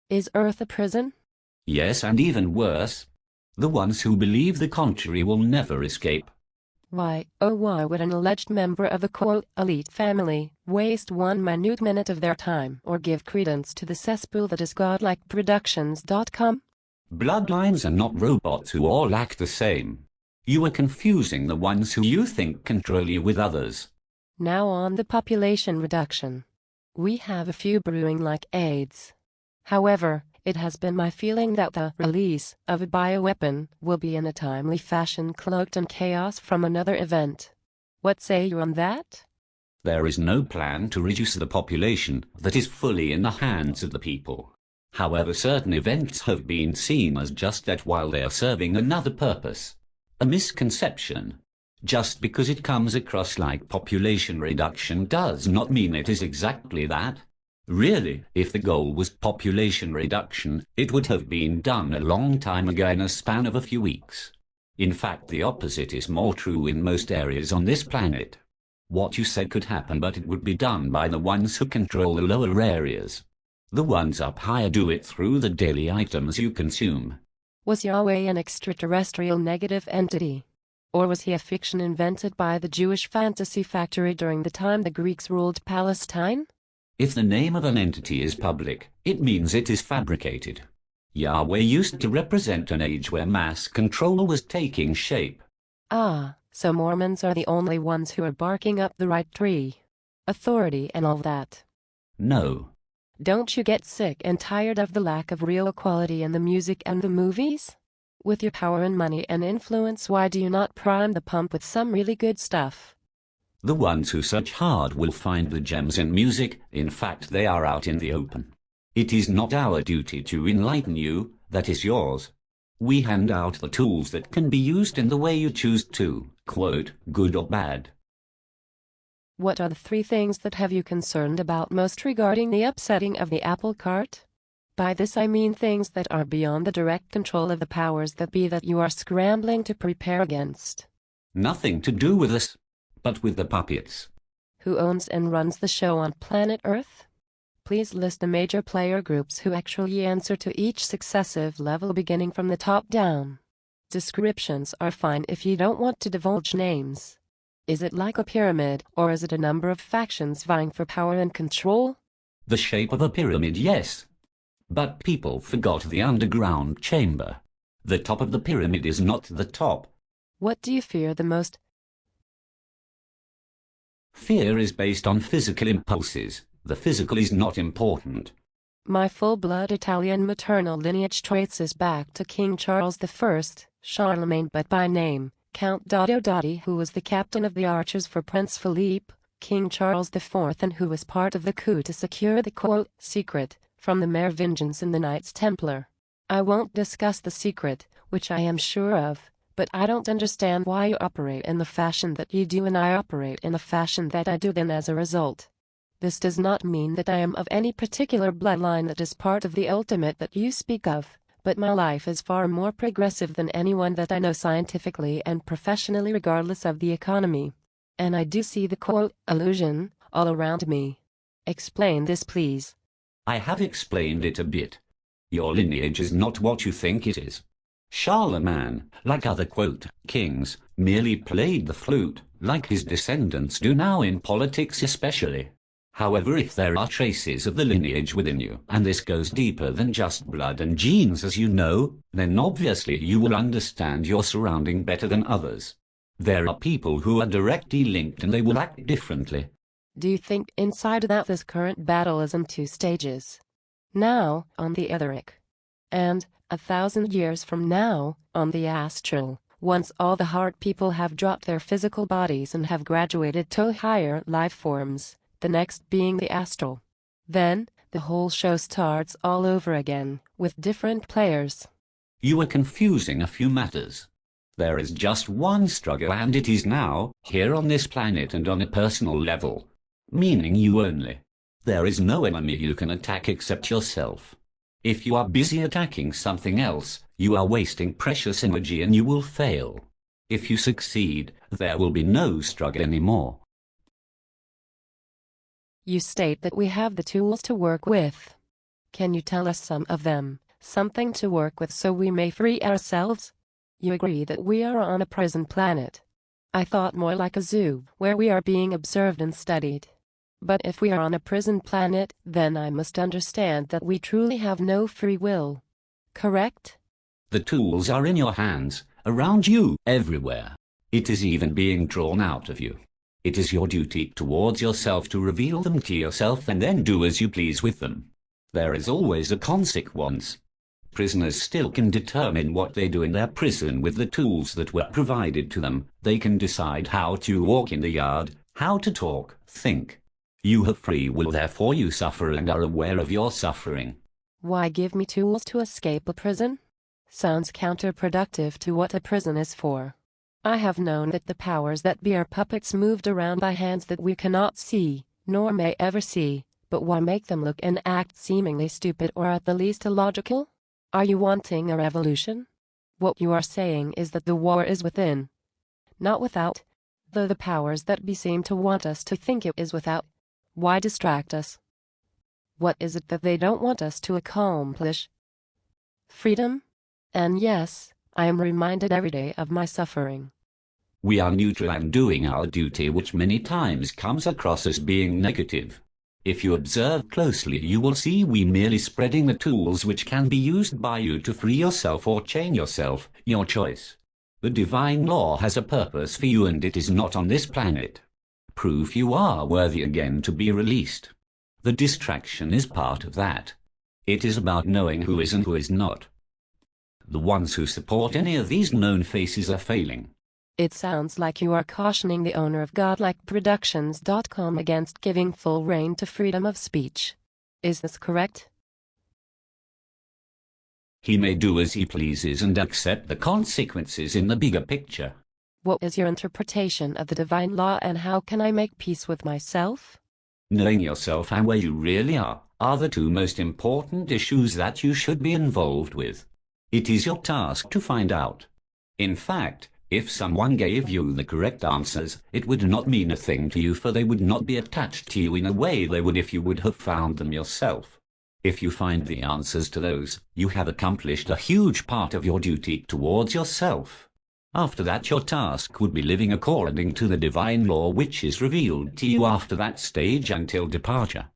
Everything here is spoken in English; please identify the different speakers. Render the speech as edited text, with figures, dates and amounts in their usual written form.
Speaker 1: Is Earth a prison?
Speaker 2: Yes, and even worse. The ones who believe the contrary will never escape.
Speaker 1: Why, oh why would an alleged member of a quote, elite family waste one minute minute of their time or give credence to the cesspool that is godlikeproductions.com?
Speaker 2: Bloodlines are not robots who all act the same. You are confusing the ones who you think control you with others.
Speaker 1: Now on the population reduction. We have a few brewing like AIDS. However, it has been my feeling that the release of a bioweapon will be in a timely fashion cloaked in chaos from another event. What say you on that?
Speaker 2: There is no plan to reduce the population that is fully in the hands of the people. However, certain events have been seen as just that while they are serving another purpose. A misconception. Just because it comes across like population reduction does not mean it is exactly that. Really, if the goal was population reduction, it would have been done a long time ago in a span of a few weeks. In fact, the opposite is more true in most areas on this planet. What you said could happen, but it would be done by the ones who control the lower areas. The ones up higher do it through the daily items you consume.
Speaker 1: Was Yahweh an extraterrestrial negative entity? Or was he a fiction invented by the Jewish fantasy factory during the time the Greeks ruled Palestine?
Speaker 2: If the name of an entity is public, it means it is fabricated. Yahweh used to represent an age where mass control was taking shape.
Speaker 1: Ah, so Mormons are the only ones who are barking up the right tree. Authority and all that.
Speaker 2: No.
Speaker 1: Don't you get sick and tired of the lack of real equality in the music and the movies? With your power and money and influence, why do you not prime the pump with some really good stuff?
Speaker 2: The ones who search hard will find the gems in music. In fact, they are out in the open. It is not our duty to enlighten you, that is yours. We hand out the tools that can be used in the way you choose to, quote, good or bad.
Speaker 1: What are the 3 things that have you concerned about most regarding the upsetting of the apple cart? By this I mean things that are beyond the direct control of the powers that be that you are scrambling to prepare against.
Speaker 2: Nothing to do with us, but with the puppets.
Speaker 1: Who owns and runs the show on planet Earth? Please list the major player groups who actually answer to each successive level beginning from the top down. Descriptions are fine if you don't want to divulge names. Is it like a pyramid, or is it a number of factions vying for power and control?
Speaker 2: The shape of a pyramid, yes. But people forgot the underground chamber. The top of the pyramid is not the top.
Speaker 1: What do you fear the most?
Speaker 2: Fear is based on physical impulses. The physical is not important.
Speaker 1: My full-blood Italian maternal lineage traces back to King Charles I, Charlemagne but by name, Count Dotti, who was the captain of the archers for Prince Philippe, King Charles IV, and who was part of the coup to secure the quote, secret, from the Merovingians and the Knights Templar. I won't discuss the secret, which I am sure of, but I don't understand why you operate in the fashion that you do and I operate in the fashion that I do then as a result. This does not mean that I am of any particular bloodline that is part of the ultimate that you speak of, but my life is far more progressive than anyone that I know scientifically and professionally regardless of the economy. And I do see the quote, illusion, all around me. Explain this please.
Speaker 2: I have explained it a bit. Your lineage is not what you think it is. Charlemagne, like other quote, kings, merely played the flute, like his descendants do now in politics especially. However, if there are traces of the lineage within you, and this goes deeper than just blood and genes as you know, then obviously you will understand your surrounding better than others. There are people who are directly linked and they will act differently.
Speaker 1: Do you think inside that this current battle is in 2 stages? Now, on the etheric. And, 1,000 years from now, on the astral, once all the heart people have dropped their physical bodies and have graduated to higher life forms, the next being the astral. Then, the whole show starts all over again, with different players.
Speaker 2: You are confusing a few matters. There is just one struggle and it is now, here on this planet and on a personal level. Meaning you only. There is no enemy you can attack except yourself. If you are busy attacking something else, you are wasting precious energy and you will fail. If you succeed, there will be no struggle anymore.
Speaker 1: You state that we have the tools to work with. Can you tell us some of them, something to work with so we may free ourselves? You agree that we are on a prison planet. I thought more like a zoo, where we are being observed and studied. But if we are on a prison planet, then I must understand that we truly have no free will. Correct?
Speaker 2: The tools are in your hands, around you, everywhere. It is even being drawn out of you. It is your duty towards yourself to reveal them to yourself and then do as you please with them. There is always a consequence. Prisoners still can determine what they do in their prison with the tools that were provided to them. They can decide how to walk in the yard, how to talk, think. You have free will, therefore you suffer and are aware of your suffering.
Speaker 1: Why give me tools to escape a prison? Sounds counterproductive to what a prison is for. I have known that the powers that be are puppets moved around by hands that we cannot see, nor may ever see, but why make them look and act seemingly stupid or at the least illogical? Are you wanting a revolution? What you are saying is that the war is within, not without, though the powers that be seem to want us to think it is without. Why distract us? What is it that they don't want us to accomplish? Freedom? And yes, I am reminded every day of my suffering.
Speaker 2: We are neutral and doing our duty, which many times comes across as being negative. If you observe closely, you will see we merely spreading the tools which can be used by you to free yourself or chain yourself, your choice. The divine law has a purpose for you and it is not on this planet. Proof you are worthy again to be released. The distraction is part of that. It is about knowing who is and who is not. The ones who support any of these known faces are failing.
Speaker 1: It sounds like you are cautioning the owner of godlikeproductions.com against giving full rein to freedom of speech. Is this correct?
Speaker 2: He may do as he pleases and accept the consequences in the bigger picture.
Speaker 1: What is your interpretation of the divine law and how can I make peace with myself?
Speaker 2: Knowing yourself and where you really are the two most important issues that you should be involved with. It is your task to find out. In fact, if someone gave you the correct answers, it would not mean a thing to you, for they would not be attached to you in a way they would if you would have found them yourself. If you find the answers to those, you have accomplished a huge part of your duty towards yourself. After that, your task would be living according to the divine law which is revealed to you after that stage until departure.